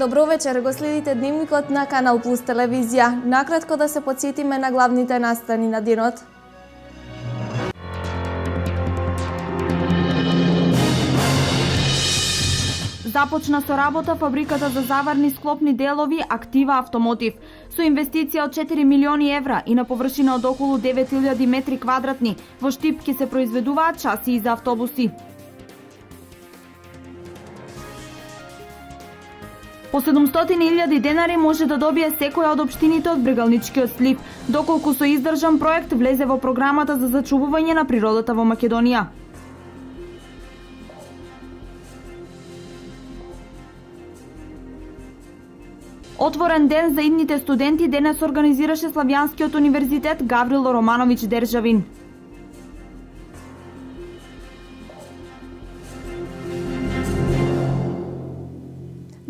Добро вечер, го следите дневникот на Канал Плюс телевизија. Накратко да се потсетиме на главните настани на денот. Започна со работа фабриката за заварни склопни делови Актива Автомотив. Со инвестиција од 4 милиони евра и на површина од околу 9000 метри квадратни, во Штип ќе се произведуваат шасии за автобуси. По 700.000 денари може да добие секоја од општините од Брегалничкиот слив, доколку со издржан проект влезе во програмата за зачувување на природата во Македонија. Отворен ден за идните студенти денес организираше Славјанскиот универзитет Гаврило Романовиќ Державин.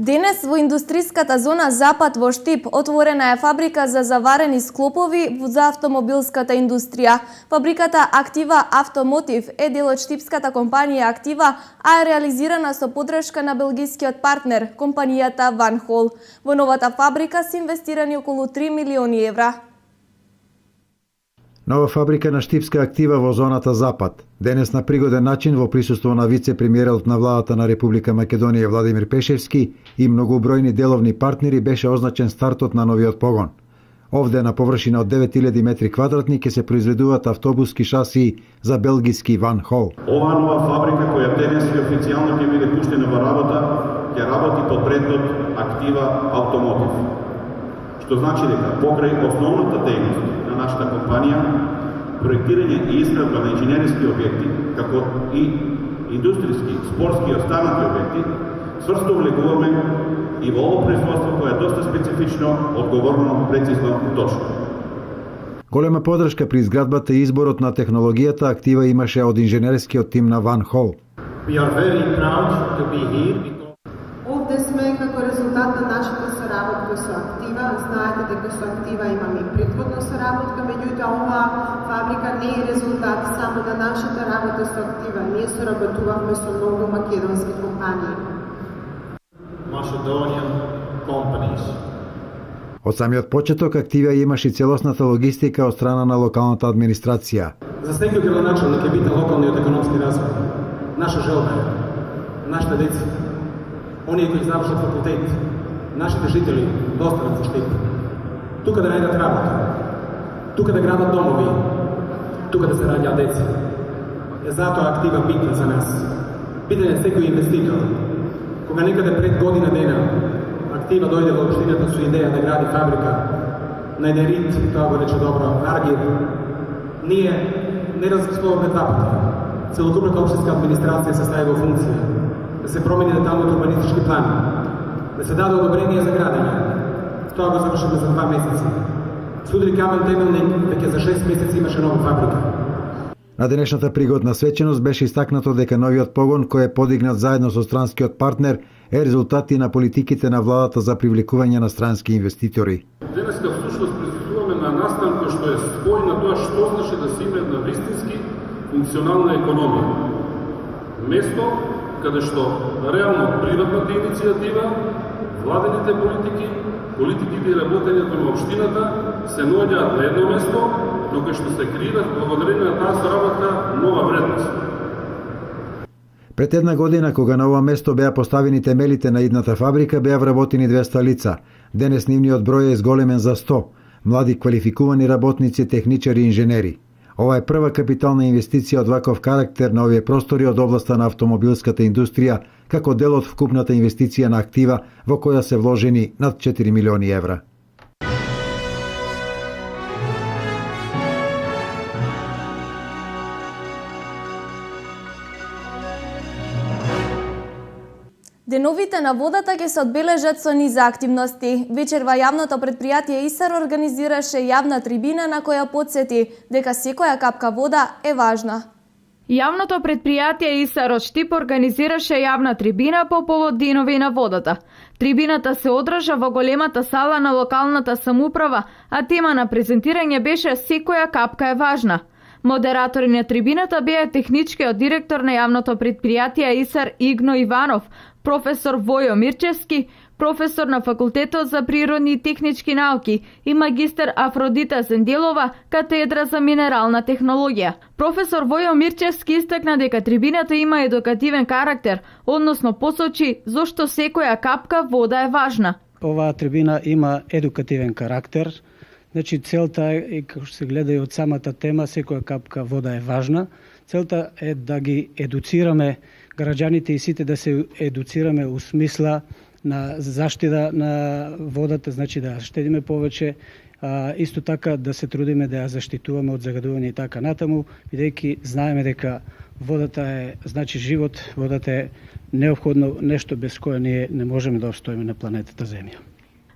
Денес во индустријската зона Запад во Штип отворена е фабрика за заварени склопови за автомобилската индустрија. Фабриката Актива Автомотив е дел од штипската компанија Актива, а е реализирана со поддршка на белгискиот партнер, компанијата Ван Хол. Во новата фабрика се инвестирани околу 3 милиони евра. Нова фабрика на штипска Актива во зоната Запад. Денес на пригоден начин во присуство на вице-премиерот на владата на Република Македонија Владимир Пешевски и многобројни деловни партнери беше означен стартот на новиот погон. Овде на површина од 9000 метри квадратни ќе се произведуваат автобуски шасии за белгиски Ван Хол. Оваа нова фабрика која денес и официјално ќе биде пуштена во работа, ќе работи под брендот Актива Автомотив. Што значи дека покрај основната дејност на нашата компанија, проектирање и изградба на инженериски објекти, како и индустријски, спортски и останати објекти, сврсто влегуваме и во ово производство кое е доста специфично, одговорно, прецизно и точно. Голема поддршка при изградбата и изборот на технологијата Актива имаше од инженерскиот тим на Ван Хол. We are very proud to be here. Овде сме како резултат на нашата соработка со Актива. Знаете дека со Актива имаме и претходна соработка, меѓутоа оваа фабрика не е резултат само на нашата работа со Актива. Ние соработувавме со многу македонски компании. Macedonian companies. Од самиот почеток Актива имаше целосната логистика од страна на локалната администрација. За секој градоначалник е битен локалниот економски развој. Наша желба е нашите деца, оние кои завршат факултет, нашите жители да останат во Штип. Тука да најдат работа, тука да градат домови, тука да се раѓаат деца. Е затоа Актива битна за нас. Битен е секој инвеститор. Кога некаде пред година дена Актива дојде во општината со идеја да гради фабрика на еден рит, тоа го рече добро, Аргир, ние не размислуваме два пати. Целокупната општинска администрација се стави во функција да се промени деталниот урбанистички план, да се даде одобрение за градење. Тоа го завршиме за 2 месеци. Судри камен темелник дека за 6 месеци имаше нова фабрика. На денешната пригодна свеченост беше истакнато дека новиот погон кој е подигнат заедно со странскиот партнер е резултат и на политиките на владата за привлекување на странски инвеститори. Денеска всушност присуствуваме на настан кој што е спој на тоа што значи да се има една вистински функционална економија. Место каде што реално приватната иницијатива, владените политики, политиките и работењето на општината се наоѓаат на едно место, но кај што се креира благодарение на таа соработка нова вредност. Пред една година, кога на ова место беа поставени темелите на идната фабрика, беа вработени 200 лица. Денес нивниот број е зголемен за 100. Млади квалификувани работници, техничари и инженери. Ова е прва капитална инвестиција од ваков карактер на овие простори од областа на автомобилската индустрија, како дел од вкупната инвестиција на Актива, во која се вложени над 4 милиони евра. Деновите на водата ќе се одбележат со низа активности. Вечерва јавното предпријатие ИСАР организираше јавна трибина на која потсети дека секоја капка вода е важна. Јавното предпријатие ИСАР од Штип организираше јавна трибина по повод Денови на водата. Трибината се одржа во големата сала на локалната самоуправа, а тема на презентирање беше секоја капка е важна. Модератори на трибината беа техничкиот директор на јавното предпријатие ИСАР Игно Иванов, професор Војо Мирчевски, професор на Факултетот за природни и технички науки и магистер Афродита Зенделова, катедра за минерална технологија. Професор Војо Мирчевски истакна дека трибината има едукативен карактер, односно посочи зошто секоја капка вода е важна. Оваа трибина има едукативен карактер. Значи целта е, како што се гледа и од самата тема, секоја капка вода е важна. Целта е да ги едуцираме граѓаните и сите да се едуцираме у смисла на заштита на водата, значи да штедиме повеќе, исто така да се трудиме да ја заштитуваме од загадување и така натаму, бидејќи знаеме дека водата е значи живот, водата е неопходно нешто без кое ние не можеме да обстоиме на планетата Земја.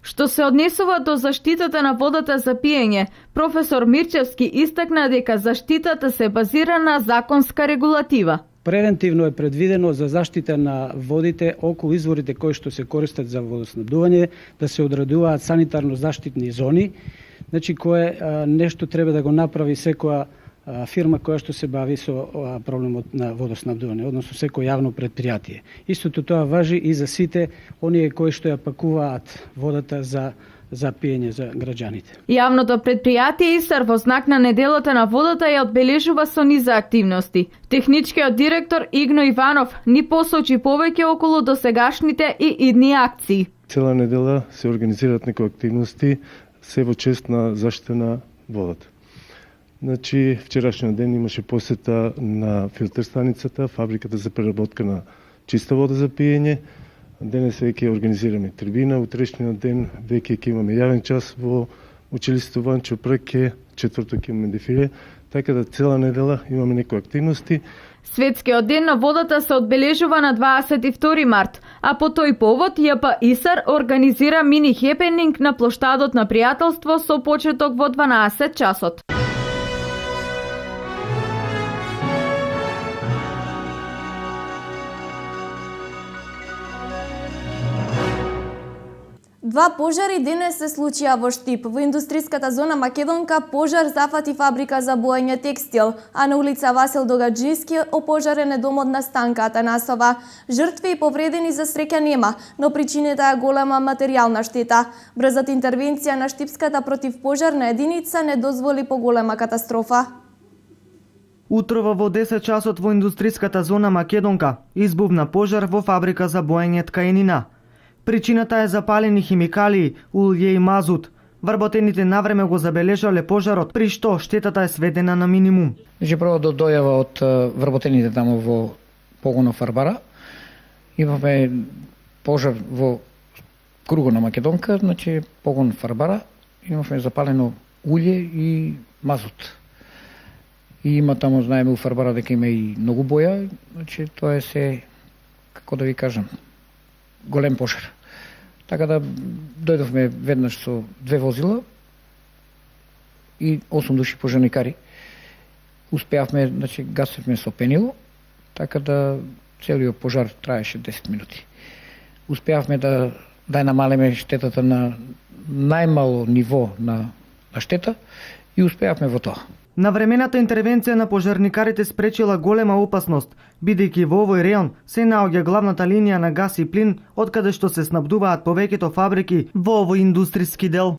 Што се однесува до заштитата на водата за пиење, професор Мирчевски истакна дека заштитата се базира на законска регулатива. Превентивно е предвидено за заштита на водите околу изворите кои што се користат за водоснабдување, да се одредуваат санитарно-заштитни зони, значи кое нешто треба да го направи секоја фирма која што се бави со проблемот на водоснабдување, односно секој јавно предпријатие. Истото тоа важи и за сите оние кои што ја пакуваат водата за пиење за граѓаните. Јавното предпријатие ИСАР во знак на неделата на водата ја одбележува со низа активности. Техничкиот директор Игно Иванов ни посочи повеќе околу досегашните и идни акции. Цела недела се организираат некои активности се во чест на заштита на водата. Значи, вчерашниот ден имаше посета на филтер станицата, фабриката за преработка на чиста вода за пиење. Денес веќе организираме трибина, утрешниот ден веќе ќе имаме јавен час во училиштето Ванчо Прке, четврток имаме дефиле, така да цела недела имаме некои активности. Светскиот ден на водата се одбележува на 22 март, а по тој повод ЈП ИСАР организира мини хепенинг на плоштадот на пријателство со почеток во 12 часот. Два пожари денес се случија во Штип. Во индустриската зона Македонка пожар зафати фабрика за боење текстил, а на улица Васил Догаџински опожарен е домот на Станка Атанасова. Жртви и повредени за среќа нема, но причината е голема материјална штета. Брзата интервенција на Штипската противпожарна единица не дозволи поголема катастрофа. Утрово во 10 часот во индустриската зона Македонка избувна пожар во фабрика за боење ткаенина. Причината е запалени химикалии, улје и мазут. Вработените навреме го забележале пожарот, при што штетата е сведена на минимум. Прво до дојава од вработените тамо во погонот Фарбара. Имаме пожар во кругот на Македонка, значи погон Фарбара. Имаме запалено улје и мазут. И има тамо, знаеме у Фарбара дека има и многу боја, значи тоа е се, како да ви кажам, голем пожар. Така да дојдовме веднаш со 2 возила и 8 души пожарникари. Успеавме, значи гасевме со пенило, така да целиот пожар траеше 10 минути. Успеавме да ја намалиме штетата на најмало ниво на штета и успеавме во тоа. Навремената интервенција на пожарникарите спречила голема опасност, бидејќи во овој реон се наоѓа главната линија на гас и плин, од каде што се снабдуваат повеќето фабрики во овој индустријски дел.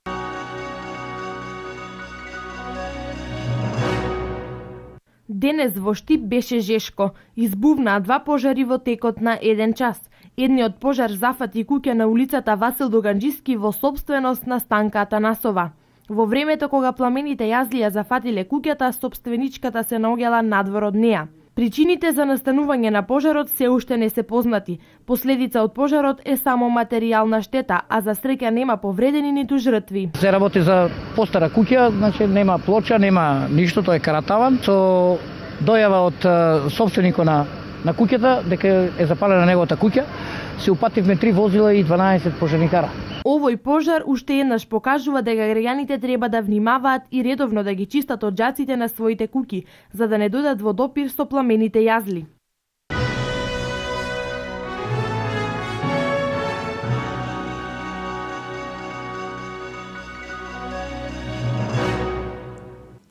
Денес во Штип беше жешко. Избувнаа 2 пожари во текот на 1 час. Едниот пожар зафати куќа на улицата Васил Догаџински во сопственост на Станка Атанасова. Во времето кога пламените јазлија зафатиле куќата, сопственичката се наоѓала надвор од неа. Причините за настанување на пожарот се уште не се познати. Последица од пожарот е само материјална штета, а за среќа нема повредени ниту жртви. Се работи за постара куќа, значи нема плоча, нема ништо, тоа е каратаван. Со дојава од сопственикот на куќата дека е запалена неговата куќа, се упативме 3 возила и 12 пожарникара. Овој пожар уште еднаш покажува дека граѓаните треба да внимаваат и редовно да ги чистат оджаците на своите куќи, за да не дојдат во допир со пламените јазли.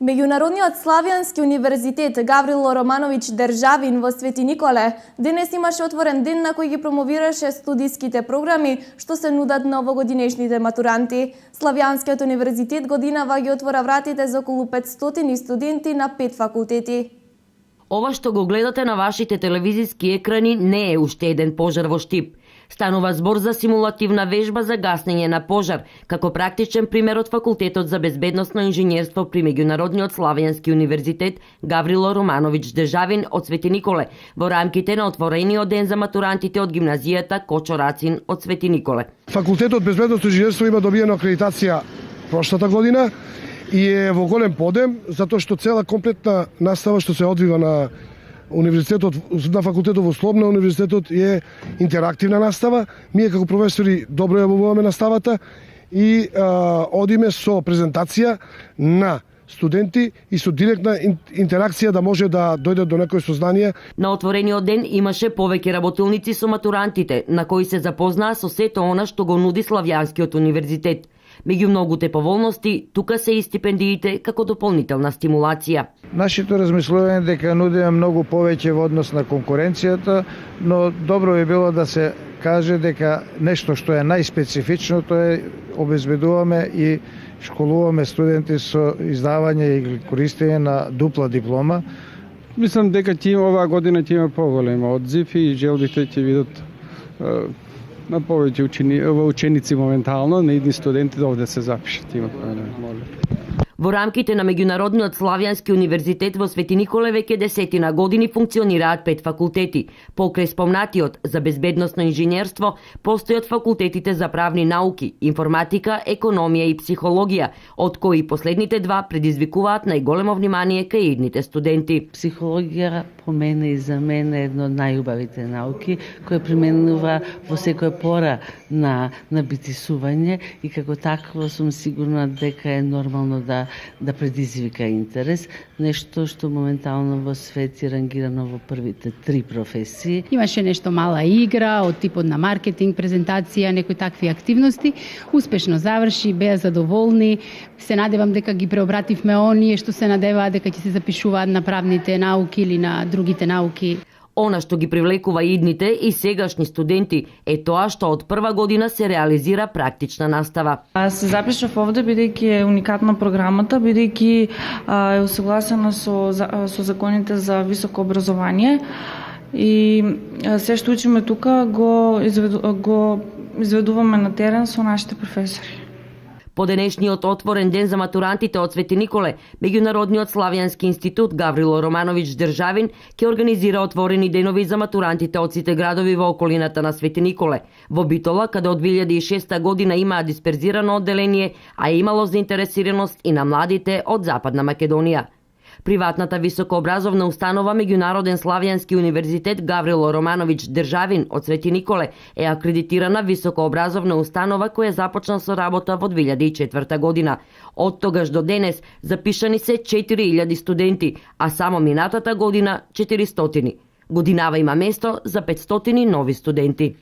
Меѓународниот славјански универзитет Гаврило Романовиќ Државин во Свети Николе денес имаше отворен ден на кој ги промовираше студиските програми што се нудат на овогодинешните матуранти. Славјанскиот универзитет годинава ги отвора вратите за околу 500 студенти на 5 факултети. Ова што го гледате на вашите телевизиски екрани не е уште еден пожар во Штип. Станува збор за симулативна вежба за гаснење на пожар, како практичен пример од Факултетот за безбедносно инженерство при Меѓународниот славјански универзитет Гаврило Романовиќ Државин од Свети Николе, во рамките на отворениот ден за матурантите од гимназијата Кочо Рацин од Свети Николе. Факултетот безбедносно инженерство има добиена акредитација прошлата година и е во голем подем, затоа што цела комплетна настава што се одвива на универзитетот, на факултетот во Слоб на универзитетот е интерактивна настава. Ние како професори добро ја обуваме наставата и одиме со презентација на студенти и со директна интеракција да може да дојдат до некои сознанија. На отворениот ден имаше повеќе работилници со матурантите, на кои се запознаа со сето она што го нуди Славјанскиот универзитет. Меѓу многуте поволности, тука се и стипендиите како дополнителна стимулација. Нашето размислување дека нудиме многу повеќе во однос на конкуренцијата, но добро би било да се каже дека нешто што е најспецифично, тоа е обезбедуваме и школуваме студенти со издавање и користење на дупла диплома. Мислам дека оваа година ќе има поголем одзив и желбите ќе видат на повеќе ученици моментално, на едни студенти да овде се запишат. Во рамките на Меѓународниот славјански универзитет во Свети Николе веќе десетина години функционираат 5 факултети. Покрај спомнатиот за безбедносно инженерство, постојат факултетите за правни науки, информатика, економија и психологија, од кои последните два предизвикуваат најголемо внимание кај идните студенти. Психологија по мене и за мене е едно од најубавите науки, која применува во секоја пора на битисување и како такво сум сигурна дека е нормално да предизвика интерес, нешто што моментално во свет е рангирано во првите 3 професии. Имаше нешто мала игра од типот на маркетинг, презентација, некои такви активности. Успешно заврши, беа задоволни. Се надевам дека ги преобративме оние што се надеваат дека ќе се запишуваат на правните науки или на другите науки. Она што ги привлекува идните и сегашни студенти е тоа што од прва година се реализира практична настава. Се запишав овде бидејќи е уникатна програмата, бидејќи е усогласена со законите за високо образование и се што учиме тука го изведуваме на терен со нашите професори. По денешниот отворен ден за матурантите од Свети Николе, Меѓународниот славјански институт Гаврило Романовиќ Државин ќе организира отворени денови за матурантите од сите градови во околината на Свети Николе. Во Битола, каде од 2006 година имаа дисперзирано одделение, а имало заинтересираност и на младите од Западна Македонија. Приватната високообразовна установа Меѓународен славјански универзитет Гаврило Романовиќ Државин од Свети Николе е акредитирана високообразовна установа која започна со работа во 2004 година. Од тогаш до денес запишани се 4000 студенти, а само минатата година 400. Годинава има место за 500 нови студенти.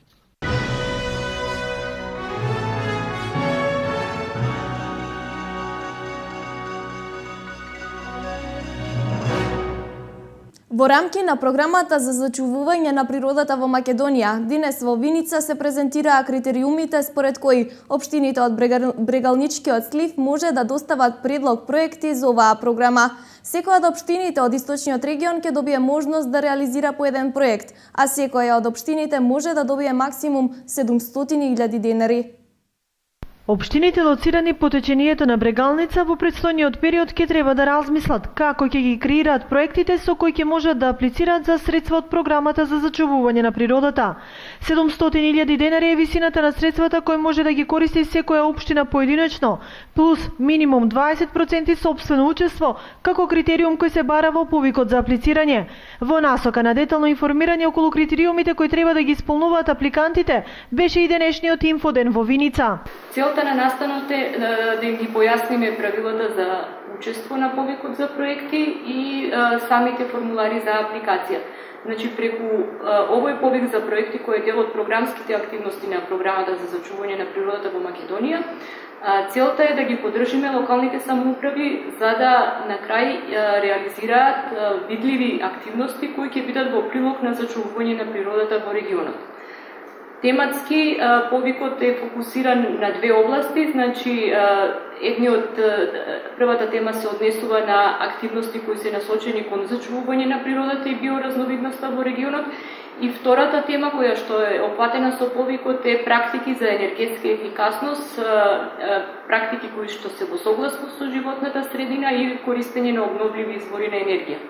Во рамки на програмата за зачувување на природата во Македонија, денес во Виница се презентираа критериумите според кои општините од Брегалничкиот слив може да достават предлог проекти за оваа програма. Секоја од општините од источниот регион ќе добие можност да реализира по еден проект, а секоја од општините може да добие максимум 700.000 денари. Општините лоцирани по течението на Брегалница во претстојниот период ќе треба да размислат како ќе ги креираат проектите со кои ќе можат да аплицираат за средства од програмата за зачувување на природата. 700.000 денари е висината на средствата кои може да ги користи секоја општина поединечно, плюс минимум 20% сопствено учество како критериум кој се бара во повикот за аплицирање. Во насока на детално информирање околу критериумите кои треба да ги исполнуваат апликантите, беше и денешниот инфоден во Виница. Целта на настанот е да им ги појасниме правилата за учество на повикот за проекти и самите формулари за апликација. Значи, преку овој повик за проекти кој е дел од програмските активности на програмата за зачување на природата во Македонија, целта е да ги поддржиме локалните самоуправи за да на крај реализираат видливи активности кои ќе бидат во прилог на зачувување на природата во регионот. Тематски повикот е фокусиран на две области, значи првата тема се однесува на активности кои се насочени кон зачувување на природата и биоразновидноста во регионот, и втората тема која што е опфатена со повикот е практики за енергетска ефикасност, практики кои што се во согласност со животната средина и користење на обновливи извори на енергија.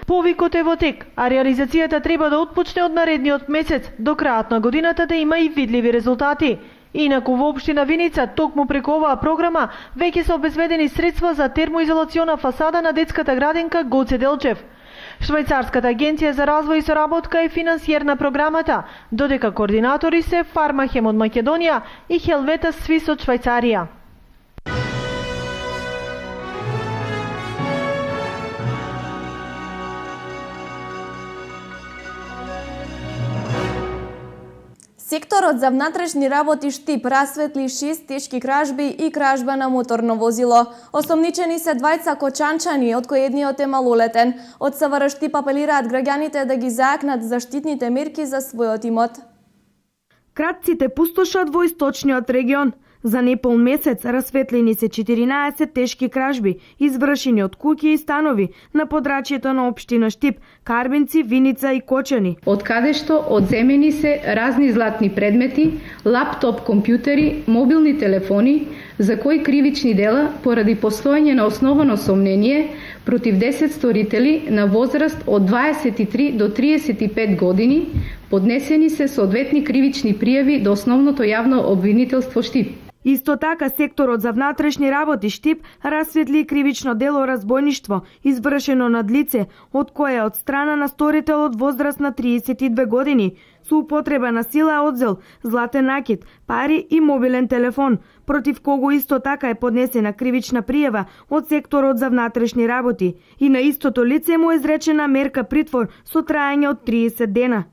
Повикот е во тек, а реализацијата треба да отпочне од наредниот месец, до крајот на годината да има и видливи резултати. Инаку во општина Виница, токму преку оваа програма, веќе се обезбедени средства за термоизолациона фасада на детската градинка Гоце Делчев. Швајцарската агенција за развој и соработка е финансиер на програмата, додека координатори се Фармахем од Македонија и Хелвета Свис од Швајцарија. Секторот за внатрешни работи Штип расветли 6 тешки кражби и кражба на моторно возило. Осомничени се двајца кочанчани, од кои едниот е малолетен. Од СВР Штип апелираат граѓаните да ги заакнат заштитните мерки за својот имот. Кратците пустошат во источниот регион. За непол месец расветлени се 14 тешки кражби, извршени од куќи и станови на подрачјето на општина Штип, Карбинци, Виница и Кочани. Од каде што одземени се разни златни предмети, лаптоп компјутери, мобилни телефони, за кои кривични дела поради постоење на основано сомнение против 10 сторители на возраст од 23 до 35 години поднесени се соодветни кривични пријави до основното јавно обвинителство Штип. Исто така, секторот за внатрешни работи Штип расветли кривично дело разбойништво, извршено над лице, од кое од страна на сторителот возраст на 32 години, со употреба на сила одзел златен накид, пари и мобилен телефон, против кого исто така е поднесена кривична пријава од секторот за внатрешни работи и на истото лице му е изречена мерка притвор со траење од 30 дена.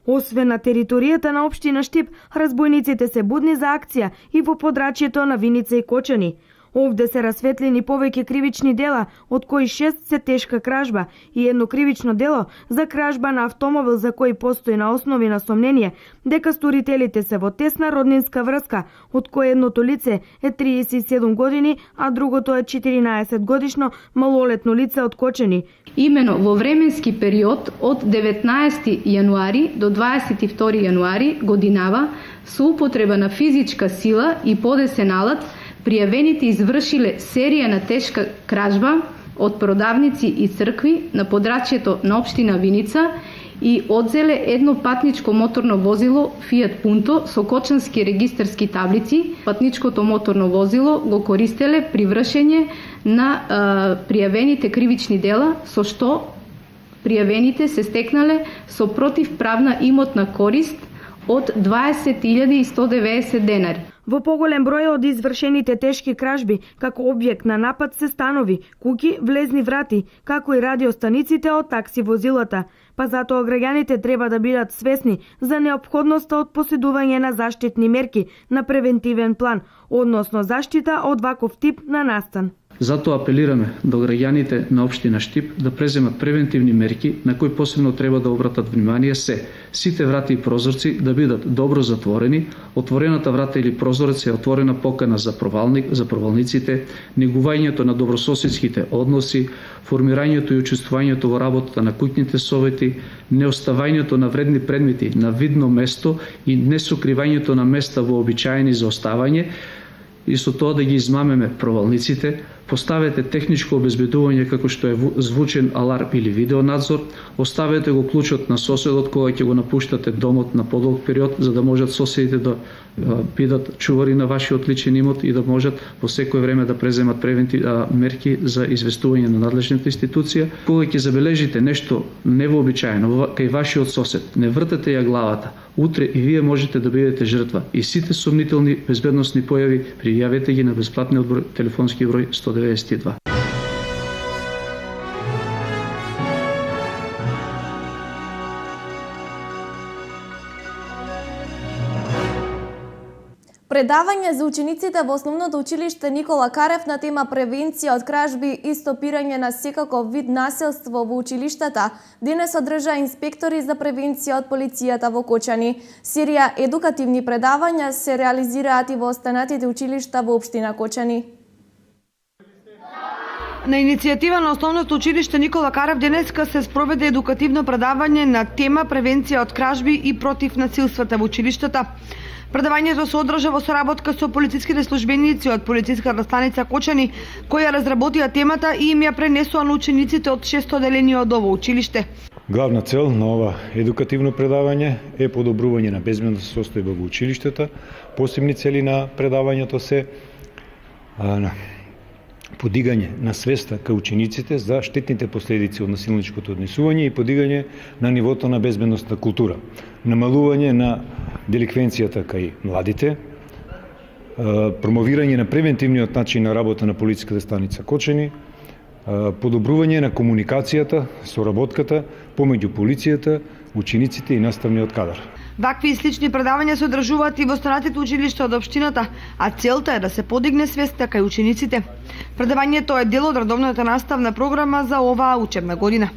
Освен на територијата на општина Штип, разбойниците се будни за акција и во подрачјето на Виница и Кочани. Овде се расветлени повеќе кривични дела, од кои 6 се тешка кражба и едно кривично дело за кражба на автомобил за кој постои на основи на сомнение дека сторителите се во тесна роднинска врска, од кој едното лице е 37 години, а другото е 14 годишно малолетно лице од Кочани. Имено во временски период од 19 јануари до 22 јануари годинава со употреба на физичка сила и подесен алат пријавените извршиле серија на тешка кражба од продавници и цркви на подрачјето на општина Виница и одзеле едно патничко моторно возило Fiat Punto со кочански регистарски таблици. Патничкото моторно возило го користеле при вршење на пријавените кривични дела, со што пријавените се стекнале со противправна имотна корист од 20.190 денари. Во поголем број од извршените тешки кражби, како објект на напад се станови, куќи, влезни врати, како и радиостаниците од такси возилата. Па затоа граѓаните треба да бидат свесни за неопходноста од поседување на заштитни мерки на превентивен план, односно заштита од ваков тип на настан. Затоа апелираме до граѓаните на општина Штип да преземат превентивни мерки на кои посебно треба да обратат внимание се сите врати и прозорци да бидат добро затворени, отворената врата или прозорец е отворена покана за провалниците, негувањето на добрососедските односи, формирањето и учествувањето во работата на куќните совети, неоставањето на вредни предмети на видно место и несокривањето на места вообичаени за оставање, и со тоа да ги измамеме провалниците, поставете техничко обезбедување како што е звучен аларм или видеонадзор, оставете го клучот на соседот кога ќе го напуштате домот на подолг период, за да можат соседите да бидат чувари на вашиот личен имот и да можат во секој време да преземат мерки за известување на надлежната институција. Кога ќе забележите нешто невообичаено кај вашиот сосед, не вртете ја главата, Утре и вие можете да бидете жртва. И сите сомнителни безбедносни појави пријавете ги на бесплатниот телефонски број 192. Предавање за учениците во Основното училиште Никола Карев на тема превенција од кражби и стопирање на секаков вид насилство во училиштата денес одржа инспектори за превенција од полицијата во Кочани. Серија едукативни предавања се реализираат и во останатите училишта во општина Кочани. На иницијатива на Основното училиште Никола Карев денеска се спроведе едукативно предавање на тема превенција од кражби и против насилствата во училиштата. Предавањето се одржа во соработка со полициските службеници од полициската станица Кочани, која разработија темата и им ја пренесоа на учениците од 6 оделени од ово училиште. Главна цел на ова едукативно предавање е подобрување на безбедната состојба во училиштата. Посебни цели на предавањето се подигање на свеста кај учениците за штетните последици од насилничкото однесување и подигање на нивото на безбедностна култура, намалување на деликвенцијата кај младите, промовирање на превентивниот начин на работа на полициската станица Кочани, подобрување на комуникацијата, соработката помеѓу полицијата, учениците и наставниот кадар. Вакви и слични предавања се одржуваат и во останатите училишта од општината, а целта е да се подигне свеста кај учениците. Предавањето е дел од редовната наставна програма за оваа учебна година.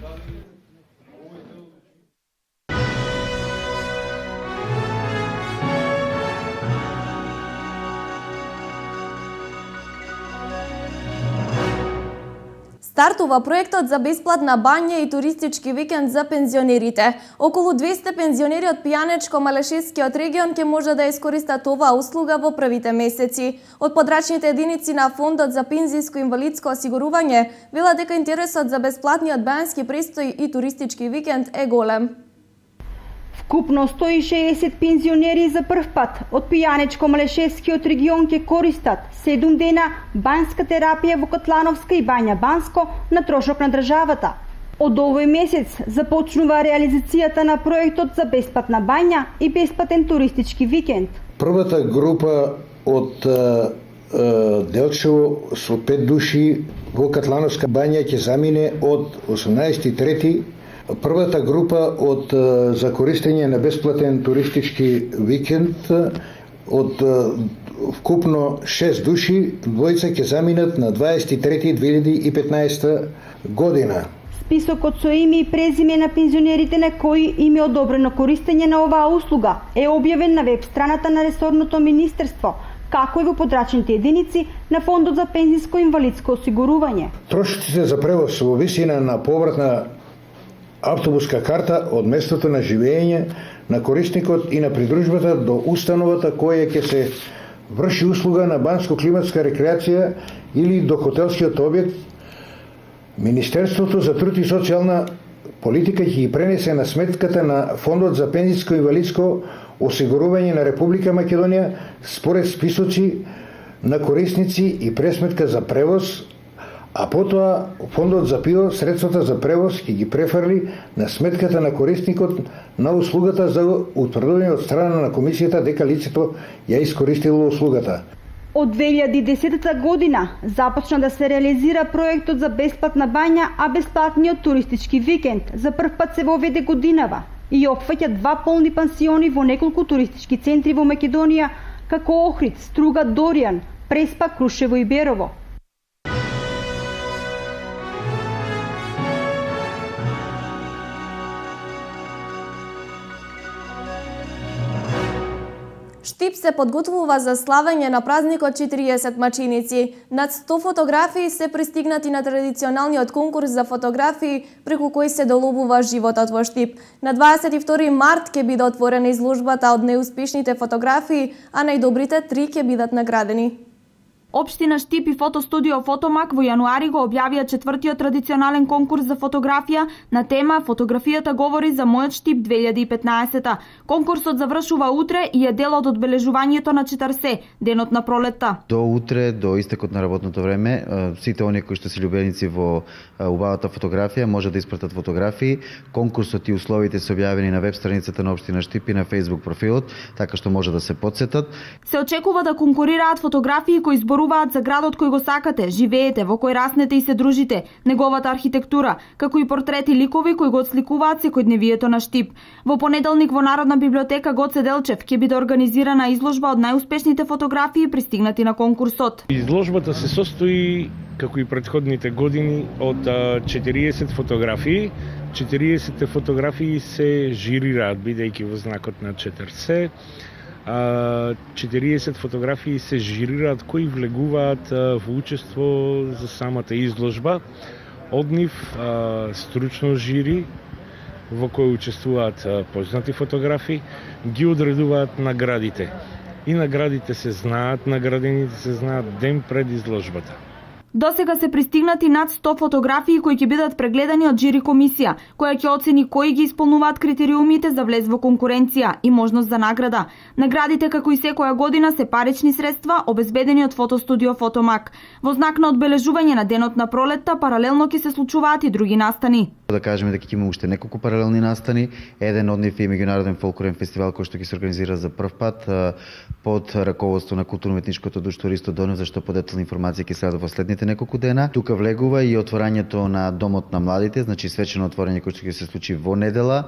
Стартува проектот за бесплатна бања и туристички викенд за пензионерите. Околу 200 пензионери од Пијанечко-Малешевскиот регион ќе може да искористат оваа услуга во првите месеци. Од подрачните единици на Фондот за пензиско инвалидско осигурување велат дека интересот за бесплатниот банјски престој и туристички викенд е голем. Вкупно 160 пензионери за прв пат од Пијанечко-Малешевскиот регион ќе користат 7 дена банјска терапија во Катлановска и Бања Банско на трошок на државата. Од овој месец започнува реализацијата на проектот за бесплатна бања и бесплатен туристички викенд. Првата група од Делчево со 5 души во Катлановска бања ќе замине од 18.3. Првата група за користење на бесплатен туристички викенд од вкупно 6 души, двојца ќе заминат на 23.2015 година. Списокот со име и презиме на пензионерите на кои им е одобрено користење на оваа услуга е објавен на веб страната на ресорното министерство, како и во подрачните единици на Фондот за пензиско инвалидско осигурување. Трошоците за превоз во висина на повратна автобуска карта од местото на живење на корисникот и на придружбата до установата која ќе се врши услуга на банско-климатска рекреација или до хотелскиот објект, Министерството за труд и социјална политика ќе ги пренесе на сметката на Фондот за пензиско инвалидско осигурување на Република Македонија според списоци на корисници и пресметка за превоз, а потоа Фондот за ПИО средствата за превоз ќе ги префрли на сметката на корисникот на услугата за утврдување од страна на комисијата дека лицето ја искористило услугата. Од 2010 година започна да се реализира проектот за бесплатна бања, а бесплатниот туристички викенд за прв пат се воведе годинава и опфаќа 2 полни пансиони во неколку туристички центри во Македонија, како Охрид, Струга, Доријан, Преспа, Крушево и Берово. Штип се подготвува за славење на празникот 40 мачиници. Над 100 фотографии се пристигнати на традиционалниот конкурс за фотографии преку кој се долобува животот во Штип. На 22 март ќе биде отворена изложбата од неуспешните фотографии, а најдобрите 3 ќе бидат наградени. Општина Штип и фотостудио Фотомак во јануари го објавија 4-тиот традиционален конкурс за фотографија на тема "Фотографијата говори за мојот Штип 2015". Конкурсот завршува утре и е дел од одбележувањето на 40 денот на пролетта. До утре, до истекот на работното време, сите оние кои што се љубеници во убавата фотографија може да испратат фотографии. Конкурсот и условите се објавени на веб страницата на општина Штип и на Facebook профилот, така што може да се потсетат. Се очекува да конкурираат фотографии кои зборуваат за градот кој го сакате, живеете, во кој раснете и се дружите, неговата архитектура, како и портрети ликови кои го отсликуваат секојдневието на Штип. Во понеделник во Народна библиотека Гоце Делчев ќе биде организирана изложба од најуспешните фотографии пристигнати на конкурсот. Изложбата се состои, како и претходните години, од 40 фотографии. 40 фотографии се жирираат, бидејќи во знакот на 40. 40 фотографии се жирираат кои влегуваат во учество за самата изложба. Од нив стручно жири во кој учествуваат познати фотографи, ги одредуваат наградите. И наградите се знаат, наградените се знаат ден пред изложбата. До сега се пристигнати над 100 фотографии кои ќе бидат прегледани од жири комисија, која ќе оцени кои ги исполнуваат критериумите за влез во конкуренција и можност за награда. Наградите, како и секоја година, се парични средства обезбедени од фотостудио Фотомак. Во знак на одбележување на денот на пролетта, паралелно ќе се случуваат и други настани. Да кажеме дека ќе има уште неколку паралелни настани. Еден од нив е меѓународен фолклорен фестивал кој што ќе се организира за прв пат под раководство на културно-етничкото друштво Ристо Донев, зашто подетелна информација ќе следат во следните неколку дена. Тука влегува и отворањето на Домот на младите, значи свечено отворање кој што ќе се случи во недела.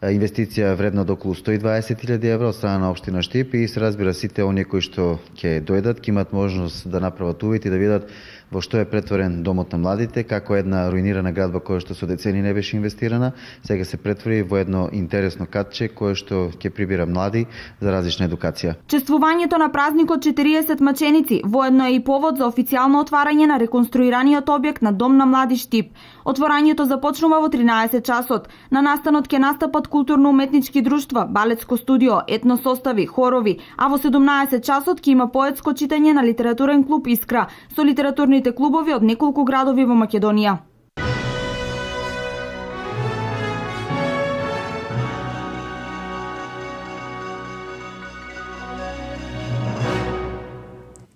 Инвестиција вредна од околу 120.000 евра од страна на општина Штип и се разбира сите оние кои што ќе дојдат ќе имат можност да направат увид и да видат во што е претворен Домот на младите, како една руинирана градба која што со децени не беше инвестирана, сега се претвори во едно интересно катче кое што ќе прибира млади за различна едукација. Чествувањето на празникот 40 маченици воедно е и повод за официјално отварање на реконструираниот објект на Дом на млади Штип. Отворањето започнува во 13 часот. На настанот ќе настапат културно-уметнички друштва, балетско студио, етно состави, хорови, а во 17 часот ќе има поетско читање на литературен клуб Искра со литературните клубови од неколку градови во Македонија.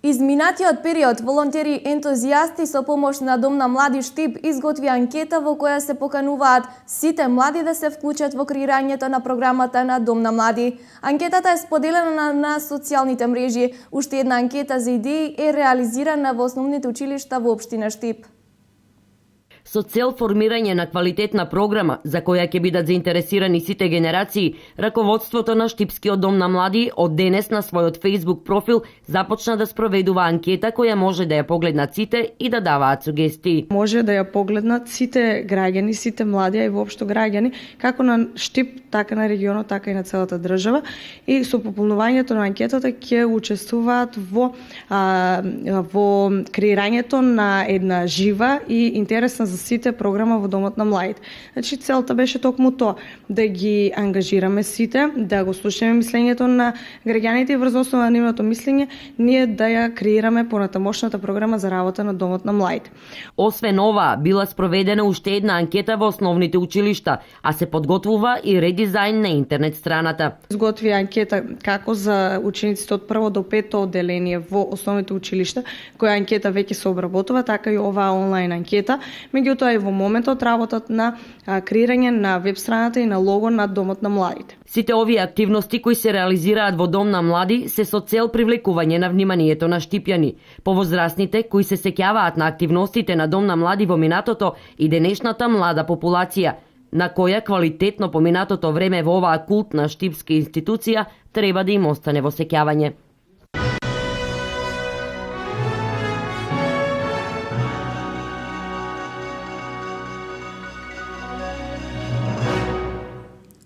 Изминатиот период волонтери ентузијасти со помош на Дом на млади Штип изготви анкета во која се покануваат сите млади да се вклучат во креирањето на програмата на Дом на млади. Анкетата е споделена на социјалните мрежи. Уште една анкета за идеи е реализирана во основните училишта во општина Штип. Со цел формирање на квалитетна програма за која ќе бидат заинтересирани сите генерации, раководството на Штипскиот Дом на млади од денес на својот Facebook профил започна да спроведува анкета која може да ја погледнат сите и да даваат сугестии. Може да ја погледнат сите граѓани, сите млади и воопшто граѓани, како на Штип, така на регионот, така и на целата држава, и со пополнувањето на анкетата ќе учествуваат во креирањето на една жива и интересна за сите програма во Домот на младите. Значи целта беше токму тоа, да ги ангажираме сите, да го слушаме мислењето на граѓаните и врз основа на нивното мислење ние да ја креираме понатамошната програма за работа на Домот на младите. Освен ова, била спроведена уште една анкета во основните училишта, а се подготвува и редизајн на интернет страната. Изготви анкета како за учениците од прво до пето одделение во основните училишта, која анкета веќе се обработува, така и оваа онлайн анкета. Меѓутоа и во моментот работат на креирање на веб страната и на лого на Домот на младите. Сите овие активности кои се реализираат во Дом на млади се со цел привлекување на вниманието на штипјани, повозрастните кои се сеќаваат на активностите на Дом на млади во минатото и денешната млада популација, на која квалитетно поминатото време во оваа култна штипска институција треба да им остане во сеќавање.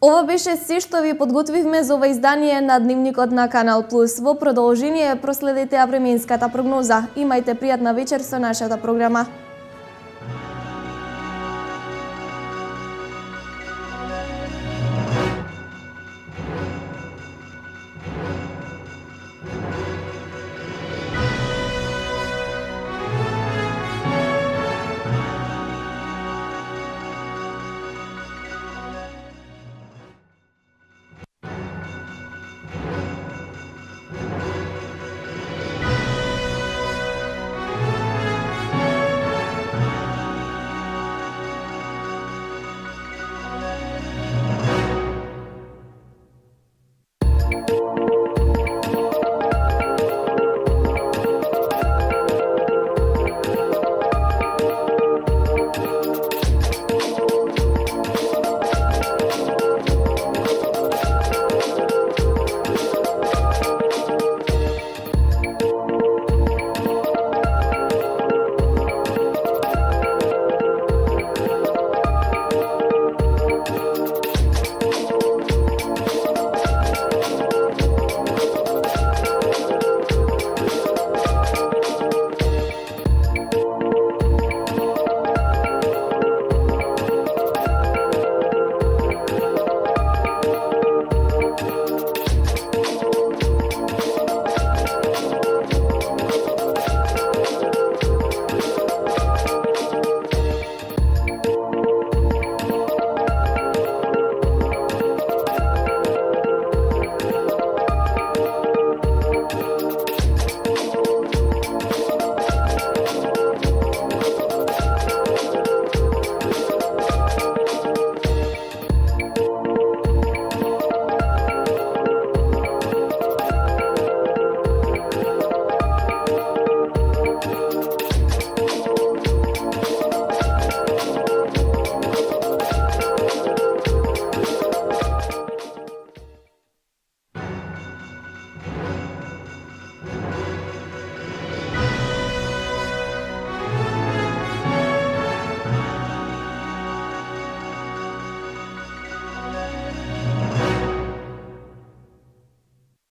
Ова беше се што ви подготвивме за ова издание на Дневникот на Канал Плюс. Во продолжение проследете ја временската прогноза. Имајте пријатна вечер со нашата програма.